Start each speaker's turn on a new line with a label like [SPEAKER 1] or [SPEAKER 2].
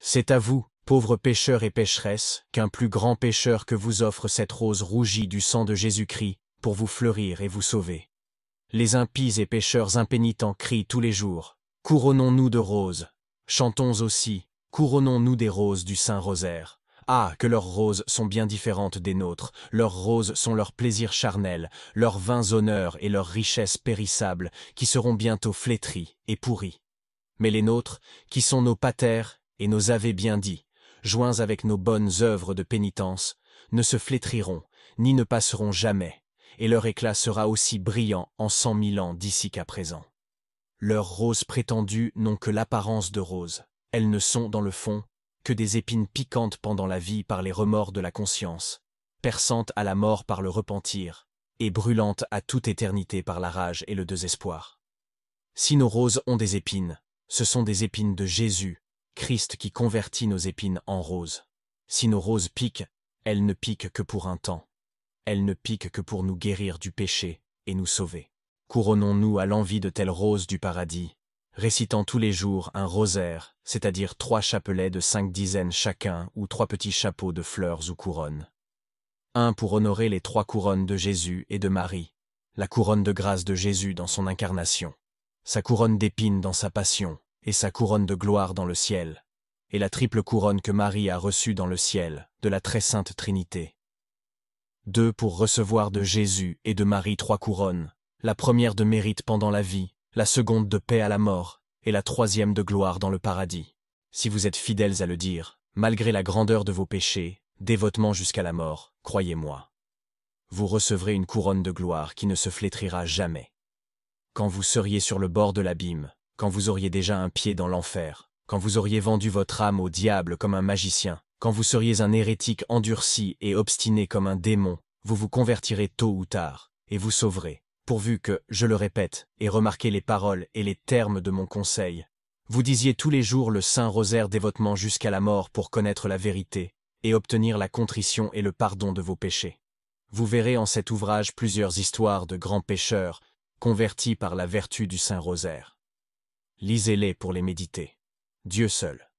[SPEAKER 1] C'est à vous, pauvres pécheurs et pécheresses, qu'un plus grand pécheur que vous offre cette rose rougie du sang de Jésus-Christ, pour vous fleurir et vous sauver. Les impies et pécheurs impénitents crient tous les jours, « Couronnons-nous de roses !» Chantons aussi, « Couronnons-nous des roses du Saint-Rosaire !» Ah, que leurs roses sont bien différentes des nôtres, leurs roses sont leurs plaisirs charnels, leurs vains honneurs et leurs richesses périssables, qui seront bientôt flétries et pourries. Mais les nôtres, qui sont nos patères et nos ave bien dits, joints avec nos bonnes œuvres de pénitence, ne se flétriront, ni ne passeront jamais, et leur éclat sera aussi brillant en 100 000 ans d'ici qu'à présent. Leurs roses prétendues n'ont que l'apparence de roses, elles ne sont, dans le fond, que des épines piquantes pendant la vie par les remords de la conscience, perçantes à la mort par le repentir, et brûlantes à toute éternité par la rage et le désespoir. Si nos roses ont des épines, ce sont des épines de Jésus, Christ qui convertit nos épines en roses. Si nos roses piquent, elles ne piquent que pour un temps. Elles ne piquent que pour nous guérir du péché et nous sauver. Couronnons-nous à l'envi de telles roses du paradis, récitant tous les jours un rosaire, c'est-à-dire 3 chapelets de 5 dizaines chacun ou 3 petits chapeaux de fleurs ou couronnes. Un pour honorer les 3 couronnes de Jésus et de Marie, la couronne de grâce de Jésus dans son incarnation, sa couronne d'épines dans sa passion et sa couronne de gloire dans le ciel, et la triple couronne que Marie a reçue dans le ciel de la très sainte Trinité. 2 pour recevoir de Jésus et de Marie 3 couronnes, la première de mérite pendant la vie, la seconde de paix à la mort, et la troisième de gloire dans le paradis. Si vous êtes fidèles à le dire, malgré la grandeur de vos péchés, dévotement jusqu'à la mort, croyez-moi. Vous recevrez une couronne de gloire qui ne se flétrira jamais. Quand vous seriez sur le bord de l'abîme, quand vous auriez déjà un pied dans l'enfer, quand vous auriez vendu votre âme au diable comme un magicien, quand vous seriez un hérétique endurci et obstiné comme un démon, vous vous convertirez tôt ou tard, et vous sauverez, pourvu que, je le répète, et remarquez les paroles et les termes de mon conseil, vous disiez tous les jours le Saint Rosaire dévotement jusqu'à la mort pour connaître la vérité, et obtenir la contrition et le pardon de vos péchés. Vous verrez en cet ouvrage plusieurs histoires de grands pécheurs, convertis par la vertu du Saint Rosaire. Lisez-les pour les méditer. Dieu seul